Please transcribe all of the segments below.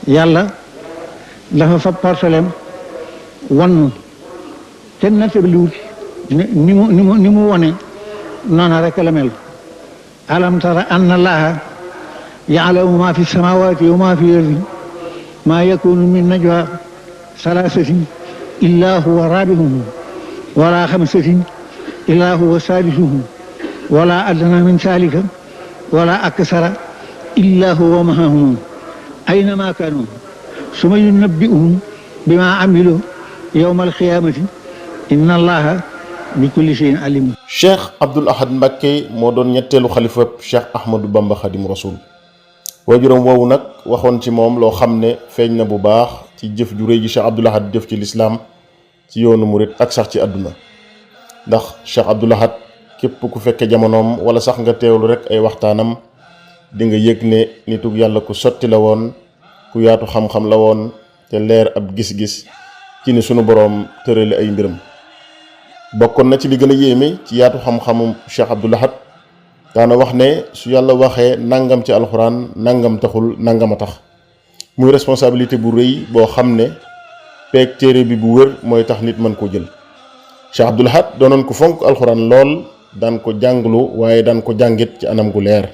yàlla dafa fab portolem wan kenn nattabliwut ni mu wone noona rek la mel. alam tara anna allaha ya'lamu ma fi samawati wa ma fi ardi ma yakunu min najwa salasatin illa huwa rabi'uhum wala khamsatin illa huwa sadisuhum wala adna min dhalika wala aksara illa huwa ma'ahum aynama kanu summa yunabbi'uhum bima amilu yawmal qiyamati inna allaha bi kulli shay'in alim. Cheikh Abdoul Ahad Mbacké moo doon ñetteelu xalifab Cheikh Ahmadou Bamba Khadim Rasoul waajuram woowu nag waxoon ci moom loo xam ne feeñ na bu baax ci jëf ju rëy ji Cheikh Abdoul Ahad jëf ci lislaam ci yoonu murit ak sax ci àdduna. ndax Cheikh Abdoul Ahad képp ku fekke jamonoom wala sax nga teewlu rek ay waxtaanam di nga yëg ne nitug yàlla ku sotti la woon, ku yaatu xam-xam la woon, te leer ab gis-gis ci ni sunu boroom tërale ay mbiram. bokkoon na ci li gën a yéeme ci yaatu xam-xamu Cheikh Abdoul Ahad daana wax ne su yàlla waxee nangam ci alxuraan nangam taxul nangam a tax, muy responsabilité bu rëy boo xam ne peeg téere bi bu wër mooy tax nit mën koo jël. Cheikh Abdoul Ahad doonoon ko fonk alxuraan lool, daan ko jànglu waaye daan ko jàngit ci anam gu leer.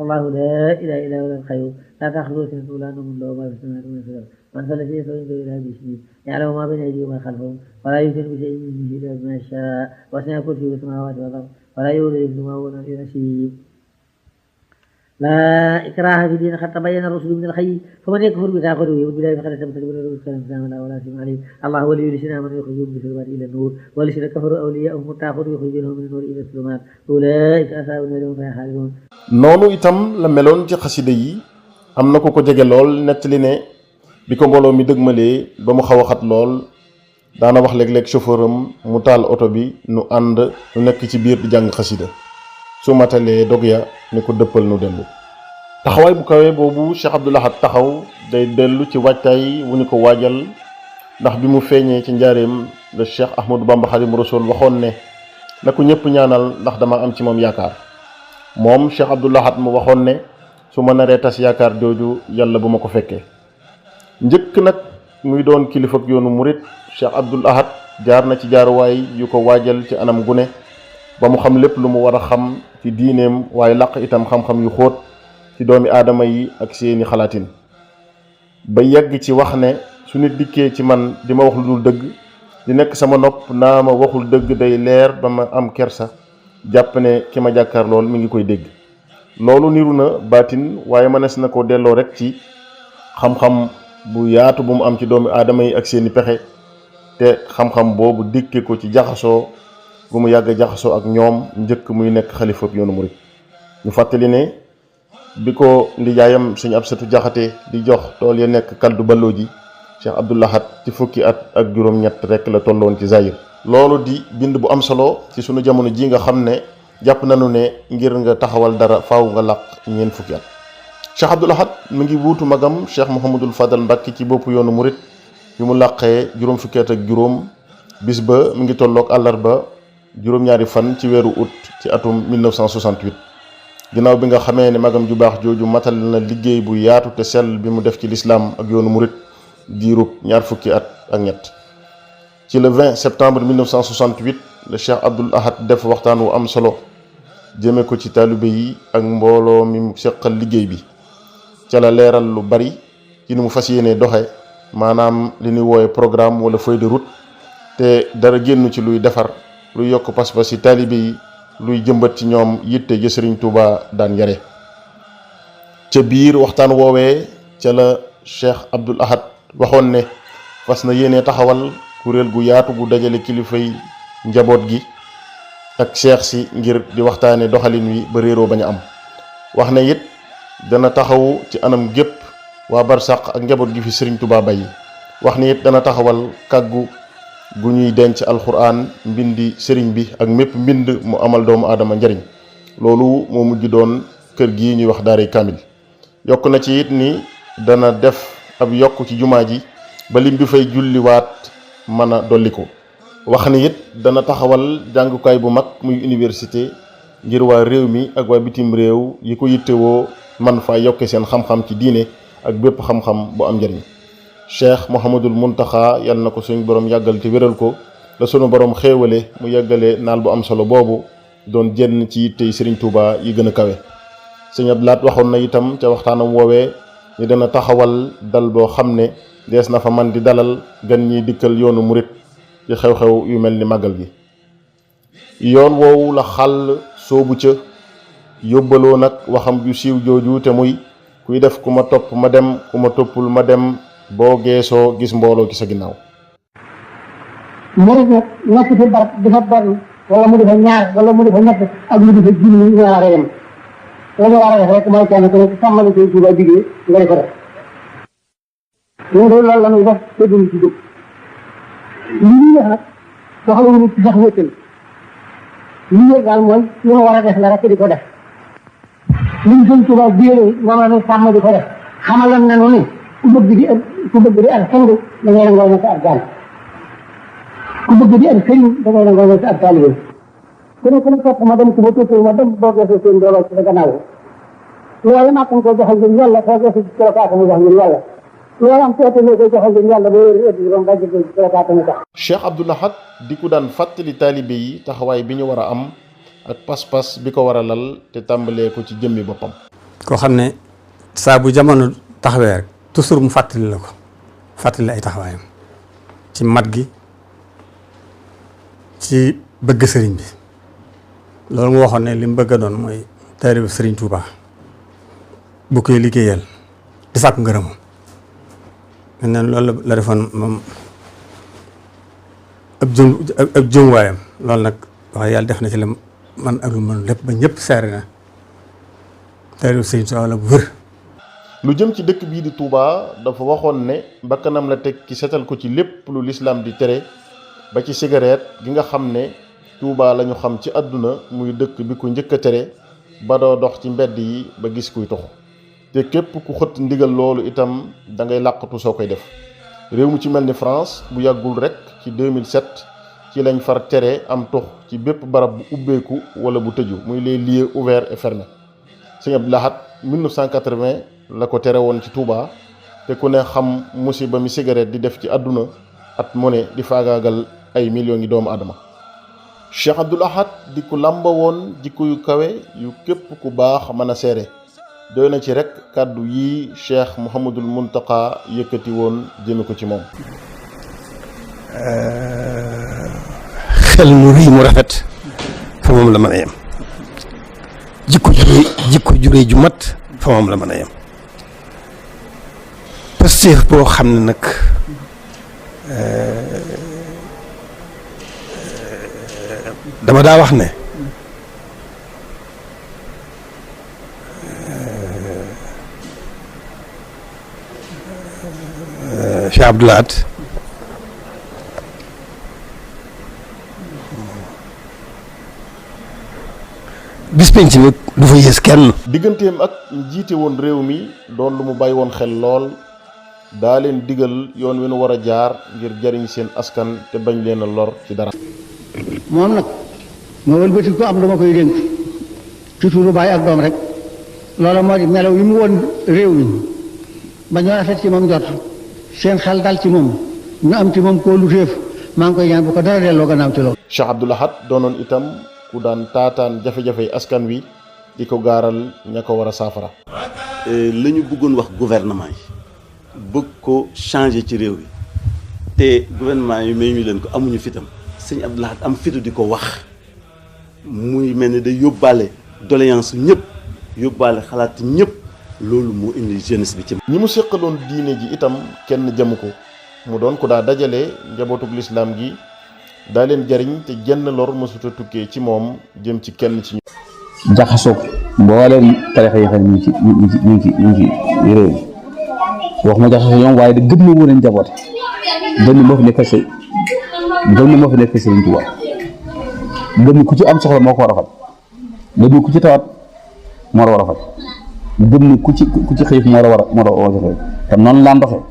Allahu laa ilaaha illaa huwal hayyul qayyuum laa ta'khudhuhu sinatun wa laa nawmun lahu maa fis samaawaati wa maa fil ard man dha alladhii yashfa'u 'indahu illaa bi'iznihi ya'lamu maa bayna aydihim wa maa khalfahum wa laa yuhiituuna bi shay'in min 'ilmihi illaa bimaa shaa'a wasi'a kursiyyuhu as-samaawaati wal ard wa laa yu'uuduhu hifdhuhumaa wa huwa al-'aliyyul 'aziim. laa ikraaha fi diin qad tabayyana ar-rushdu mina al-ghayy faman yakfur bi-t-taaghut wa yu'min billaahi faqad istamsaka bir-'urwatil wuthqaa laa infisaaama lahaa wa laa infisaama 'alayhaa. Allaahu waliyyu llaziina aamanuu yukhrijuhum mina-z-zulumaati ila an-nuur wallaziina kafaruu awliyaa'uhum at-taaghut yukhrijuunahum mina-n-nuuri ila az-zulumaat ulaa'ika ashaabun naari hum fiihaa xaaliduun. noonu itam la meloon ci xasida yi. am na ko jege lool nettali ne bi ko mbooloo mi dëgmalee ba mu xaw a xat lool daana wax léeg-léeg chauffeur am mu taal oto bi nu ànd nu nekk ci biir di jàng xasida, su matalee dog ya ne ko dëppal nu dellu. taxawaay bu kawee boobu Cheikh Abdoul Ahad taxaw day dellu ci waajtaay wu ñu ko waajal, ndax bi mu feeñee ci njaareem la Cheikh Ahmadou Bamba Khadim Rasoul waxoon ne na ko ñëpp ñaanal ndax dama am ci moom yaakaar. moom Cheikh Abdoul Ahad mu waxoon ne su ma naree tas yaakaar jooju yàlla bu ma ko fekkee. njëkk nag muy doon kilifa ak yoonu murit, Cheikh Abdoul Ahad jaar na ci jaaruwaay yu ko waajal ci anam gu ne ba mu xam lépp lu mu war a xam ci diineem, waaye làq itam xam-xam yu xóot ci doomi aadama yi ak seeni xalaatin, ba yegg ci wax ne su nit dikkee ci man di ma wax lu dul dëgg, di nekk sama nopp naa ma waxul dëgg, day leer ba ma am kersa jàpp ne ki ma jàkkaar lool mi ngi koy dégg. loolu niru na baatin, waaye mënees na ko delloo rek ci xam-xam bu yaatu bu mu am ci doomi aadama yi ak seeni pexe, te xam-xam boobu dikke ko ci jaxasoo bu mu yàgg jaxasoo ak ñoom njëkk muy nekk xalifa yoonu murit. ñu fàttali ne bi ko ndijaayam sëñ Absatu Jaxate di jox tool ya nekk kaddu balloo ji, Cheikh Abdoul Ahad ci fukki at ak juróom-ñett rek la tolloon ci zahir. loolu di bind bu am solo ci sunu jamono ji nga xam ne jàpp nañu ne ngir nga taxawal dara faaw nga làq ñeent fukki at. Cheikh Abdoul Ahad mi ngi wuutu magam Cheikh Mouhamadul Fadal Mbacké ci boppu yoonu murit bi mu làqee juróom fukki at ak juróom, bis ba mi ngi tolloog àllarba juróom-ñaari fan ci weeru août ci atum 1968. ginnaaw bi nga xamee ne magam ju baax jooju matal na liggéey bu yaatu te sell bi mu def ci lislaam ak yoonu murit diirub ñaar fukki at ak ñett. ci le 20 septembre 1968 le Cheikh Abdoul Ahad def waxtaan wu am solo jëme ko ci taalibe yi ak mbooloo mi mu seqal liggéey bi. ca la leeral lu bari ci ni mu fas yéene doxe, maanaam li ñuy woowe programme wala feuille de route, te dara génn ci luy defar, luy yokk pas-pas ci taalibe yi, luy jëmbat ci ñoom yitte ja Sëriñ Tuuba daan yare. ca biir waxtaan woowee ca la Cheikh Abdoul Ahad waxoon ne fas na yéene taxawal kuréel gu yaatu gu dajale kilifay njaboot gi ak cheikh si ngir di waxtaane doxalin wi ba réeroo bañ a am. wax na it dana taxawu ci anam gépp waa barsàq ak njaboot gi fi Sëriñ Tuuba bàyyi. wax ni it dana taxawal kàggu gu ñuy denc alxuraan, mbindi sëriñ bi ak mépp mbind mu amal doomu aadama njariñ. loolu moo mujj doon kër gi ñuy wax daaray kaamil. yokk na ci it ni dana def ab yokk ci jumaa ji ba lim bi fay julliwaat mën a dolliku. wax ni it dana taxawal jàngukaay bu mag muy université ngir waa réew mi ak waa bitim réew yi ko yittewoo man fa yokke seen xam-xam ci diine ak bépp xam-xam bu am njëriñ. Cheikh Mouhamadul Muntaxa yal na ko suñu borom yàggal te wéral ko la sunu borom xéewale mu yàggale naal bu am solo boobu doon jenn ci yittey Serigne Touba yi gën a kawe. Sëñ Abdou Lahad waxoon na itam ca waxtaanam woowee ni dana taxawal dal boo xam ne dees na fa man di dalal gan ñiy dikkal yoonu murit ci xew-xew yu mel ni màggal gi. yoon woowu la xàll soobu ca yóbbaloo nag waxam ju siiw jooju te muy kuy def ku ma topp ma dem ku ma toppul ma dem boo geesoo gis mbooloo ci sa ginnaaw. murit nag nekk fi barab dafa bari wala mu defa ñaar wala mu defa ñett ak mu defa junni ñu war a yem la ñu war a def rek mooy kenn ku nekk sàmmali koy Tuuba diggee nga di ko def ñun de loolu la ñuy def te duñ ci jóg li ñuy def nag soxla nit ci sax wéttal li ñuy daal mooy li ma war a def la rek di ko def liñ sëñ Tuuba diggee moom la ñuy sàmm di ko def xamaloon nañu ni ku bëgg di ak sang da ngay nangoo nekk ak jaan ku bëgg di ak sëriñ da ngay nangoo nekk ak taalibe ku ne ku ne topp ma dem ku ma tuuti ma dem boo geesoo seen dooloo ci sa gannaaw loolu maa ko joxal ngir yàlla soo geesoo ci colokaata mu jox ngir yàlla loolu am seete loo koy joxal ngir yàlla ba wér ëdd ba mu dajj ko ci colokaata mu tax. Cheikh Abdou Lahad di ku daan fàttali taalibe yi taxawaay bi ñu war a am ak pas-pas bi ko war a lal te tàmbalee ko ci jëmmi boppam. koo xam ne saa bu jamono taxawee rek toujours mu fàttali la ko fàttali ay taxawaayam ci mat gi ci bëgg sëriñ bi loolu mu waxoon ne li mu bëgg a doon mooy taalibe sëriñ Touba bu koy liggéeyal di sàkk ngërëmam ne loolu la defoon moom ab jëmuwaayam loolu nag wax yàlla def na ci la man ak lu mën lépp ba ñëpp seere na taalibe sëriñ Touba la bu wër. lu jëm ci dëkk bii di Touba dafa waxoon ne bakkanam la teg ci setal ko ci lépp lu lislaam di tere ba ci cigarette gi nga xam ne Touba la ñu xam ci àdduna muy dëkk bi ko njëkk a tere ba doo dox ci mbedd yi ba gis kuy tox te képp ku xëtt ndigal loolu itam da ngay làqatu soo koy def. réew mu ci mel ni France bu yàggul rek ci 2007 ci lañ far tere am tox ci bépp barab bu ubbeeku wala bu tëju muy les lieux ouverts et fermés. Sëñ Abdou Lahad 1980 la ko tere woon ci Touba te ku ne xam musiba mi cigarette di def ci àdduna at mu ne di faagaagal ay millions yi doomu aadama. Cheikh Abdou Lahad di ku làmba woon jikko yu kawe yu képp ku baax mën a seere doy na ci rek kàddu yi Cheikh Mouhamadul Muntaqa yëkkati woon jëme ko ci moom. xel mu rii mu rafet fa moom la mën a yem jikko ju rëy ju mat fa moom la mën a yem pastéef boo xam ne nag dama daa wax ne Cheikh Abdou Lahad bis penc nag du fa yées kenn. digganteem ak jiite woon réew mi doon lu mu bàyyi woon xel lool daa leen digal yoon wi nu war a jaar ngir jariñ seen askan te bañ leen a lor ci dara. moom nag moo wëlbati ko am dama koy dénk ci turu baay ak doom rek loola moo di melaw yi mu woon réew mi ba ñoo rafet ci moom jot seen xel dal ci moom ñu am ci moom koo lu téef maa ngi koy ñaan bu ko dara delloo gannaaw ci loolu. Cheikh Abdou Lahad doonoon itam ku daan taataan jafe-jafe askan wi di ko gaaral ña ko war a saafara. la ñu bëggoon wax gouvernement yi bëgg ko changer ci réew yi te gouvernement yi may ñu leen ko amuñu fitam sëñ Abdou Lahad am fitu di ko wax muy mel ni day yóbbaale doléance ñëpp yóbbaale xalaat ñëpp loolu moo indi jeunesse bi ci. ñi mu séqaloon diine ji itam kenn jamu ko mu doon ku daa dajale njabootug lislaam gi daa leen jariñ te jenn lor mësuta tukkee ci moom jëm ci kenn ci ñu. jaxasoog mbooleem tarixa yi xam ne ñu ngi ci réew mi wax ma jaxasoo ñoom waaye da gën na wóor a njaboote gën na moo fi nekk sëy gën na moo fi nekk Sëriñ Tuubaa gën na ku ci am soxla moo ko war a faj gën na ku ci tawat moo war a faj gën na ku ci xiif moo war a xëy te noonu laa ndoxee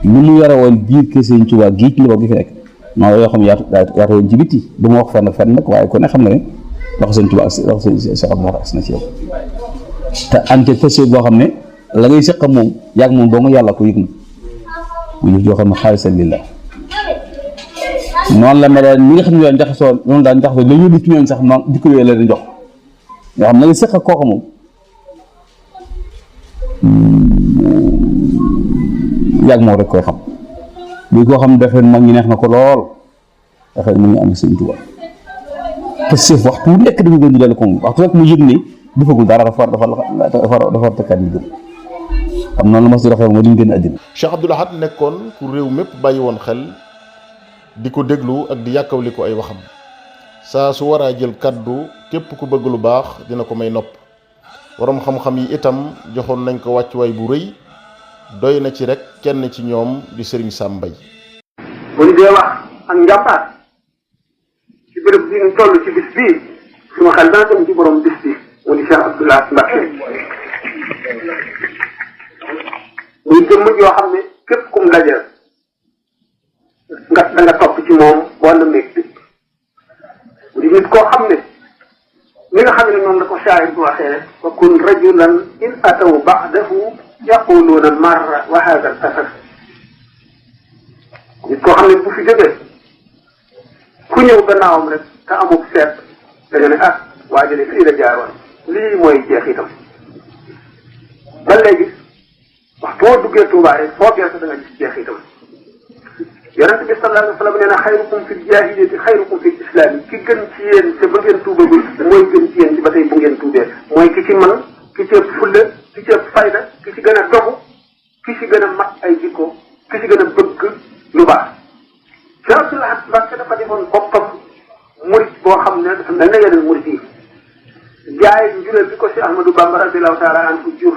lu mu yore woon biir kër Sëriñ Tuubaa gii ci li ko gi fi nekk non yoo xam ne yaatu woon ci bitti du ma wax fenn nag waaye ku ne xam na ne loxo sëñ Tuubaa ak loxo sëñ Cheikh Abdou Lahad as na ci yow te ante fas boo xam ne la ngay seq moom yàgg moom doo nga yàlla ko yëg na mu yëf joo xam ne xaalisan lillah noonu la mel ñi nga xam ne daan jaxasoo noonu daan jaxasoo la yónni ci ñooñ sax noonu jikko yooyu la di jox yoo xam ne la ngay seq ak kooku moom yàgg moom rek koy xam lii koo xam ne dafay mag ñi neex na ko lool dafay mu ngi am sëñ Tuubaa te chef waxtu nekk dafa gën di dal ko moom waxtu rek mu yëg ne defagul dara dafa tëkkaat yi gën xam noonu la mas di doxee moo diñ gën a àddina Cheikh Abdou Lahad nekkoon ku réew mépp bàyyi woon xel di ko déglu ak di yàkkawli ko ay waxam saa su war a jël kaddu képp ku bëgg lu baax dina ko may nopp waroom xam-xam yi itam joxoon nañ ko wàccuwaay bu rëy doy na ci rek kenn ci ñoom di Serigne Sam Mbaye bu ñu dee wax ak njàmbaar ci béréb bi ñu toll ci bis bii suma xel dana dem ci borom bis bi mu di Cheikh Abdou Lahad Mbacké muy jëmm yoo xam ne képp kum dajeel da nga topp ci moom wàllu néeg bi mu di nit koo xam ne li nga xam ne noonu la ko shaayir bu waxee rek wa kun rajulan in ataw ba'dahu yaquluuna marra wa hada al-asar nit koo xam ne bu fi jógee ku ñëw gannaawam rek te amul seet da nga ne ah waa jële fii la jaaroon lii mooy jeexitam ba léegi wax boo duggee Tuubaa rek foo geesu da nga gis jeexitam yonent bi sallallahu alayhi wa sallam nee na xayrukum fi jaahiliyati xayrukum fi islaam ki gën ci yéen te ba ngeen tuubagul mooy gën ci yéen ci ba tey bu ngeen tuubee mooy ki ci mën ki ci ëpp fulla ki ci ëpp fayda ki ci gën a dogu ki ci gën a mat ay jikko ki ci gën a bëgg lu baax Cheikh Abdou Lahad Mbacké dafa defoon boppam murit boo xam ne dafa mel na yeneen murit yi jaay njureel bi ko si Ahmadou Bamba radiyallahu taala anhu jur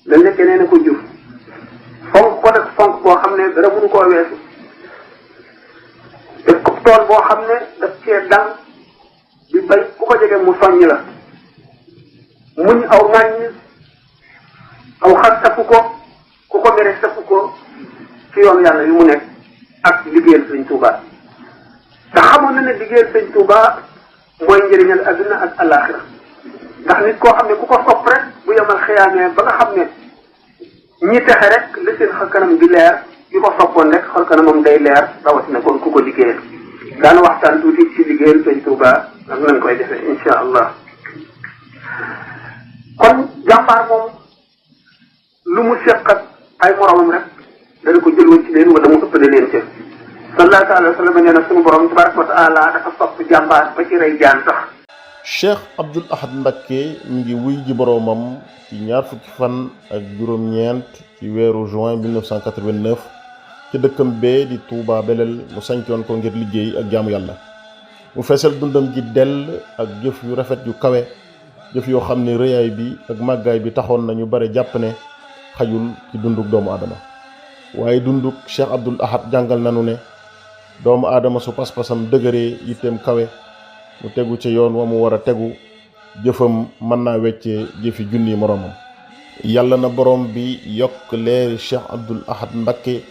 mel ne keneen a ko jur fonk ko nag fonk boo xam ne dara mënu koo weesu def ko tool boo xam ne daf cee dal di bay ku ko jege mu soññ la muñ aw ŋàññ aw xas safu ko ku ko mere safu ko ci yoon yàlla yu mu nekk ak liggéeyal sëñ Tuubaa te xamoon na ne liggéeyal sëñ Tuubaa mooy njëriñal adduna ak alaxira ndax nit koo xam ne ku ko sopp rek bu yemal xiyaamee ba nga xam ne ñi texe rek la seen xar kanam di leer yu ko soppoon rek xar kanamam day leer rawatina kon ku ko liggéeyal daana waxtaan tuuti ci liggéeyal sëñ Tuubaa ak nañ koy defee insha allah kon jàmbaar moom lu mu seq ak ay moromam rek dana ko jël ci leen wala mu ëppale leen ca sallallahu alayhi wa sallam nee na suñu borom tabaraka wa taala dafa sopp jàmbaar ba ci rey jaan sax Cheikh Abdou Lahad Mbacké mi ngi wuy ji boroomam ci ñaar fukki fan ak juróom-ñeent ci weeru juin 1989 ci dëkkam bee di Touba Belel mu sancoon ko ngir liggéey ak jaamu yàlla mu feesal dundam ji dell ak jëf yu rafet yu kawe jëf yoo xam ne rëyaay bi ak màggaay bi taxoon na ñu bare jàpp ne xajul ci dunduk doomu aadama waaye dunduk Cheikh Abdou Lahad jàngal nanu ne doomu aadama su pas-pasam dëgëree yitteem kawe mu tegu ca yoon wa mu war a tegu jëfam mën naa weccee jëfi junni moroomam yàlla na borom bi yokk leeri Cheikh Abdou Lahad Mbacké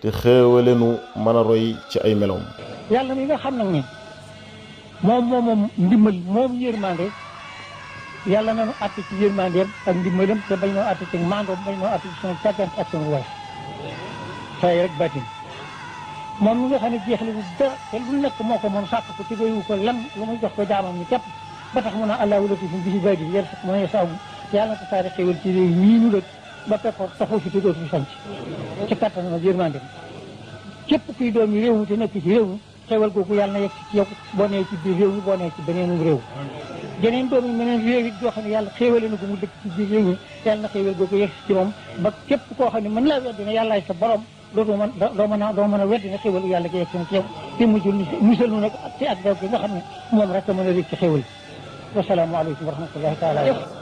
te xéewalenu mën a roy ci ay meloom yàlla mi nga xam nag ne moom ndimbal moom yërmande yàlla na nu àtt ci yërmandeem ak ndimbalam te bañ noo àtt ci maandoom bañ noo àtt ci sunu càggante ak sunu way say rek batin moom mi nga xam ne jeexle wu dara te lu nekk moo ko moom sàkk ko tigoyu ko lan lu muy jox ko jaamam ñi képp ba tax mu ne allahu latifun bi ibaadihi yarzuqu man yashaa'u yàlla na ko saare xéwal ci réew mii ñu dëkk ba peppoor taxaw fi te dootu fi sanc ci kattan ak yërmandeem képp kuy doomi réew mi te nekk ci réew mi xéwal googu yàlla na yegg ci yow boo nee ci biir réew mi boo nee ci beneenum réew geneen doomi meneen réew it joo xam ne yàlla xéwale na ko mu dëkk ci biir réew mi yàlla na xéwal googu yegg ci moom ba képp koo xam ne mën laa weddi ne yàllaay sa borom doo mën a weddi ne xéwal yàlla gi yegg ci yow te musal nu nag ci ak daw gi nga xam ne moom rek a mën a rëcc ci xéwal wasalaamu aleykum wa rahmatullahi taala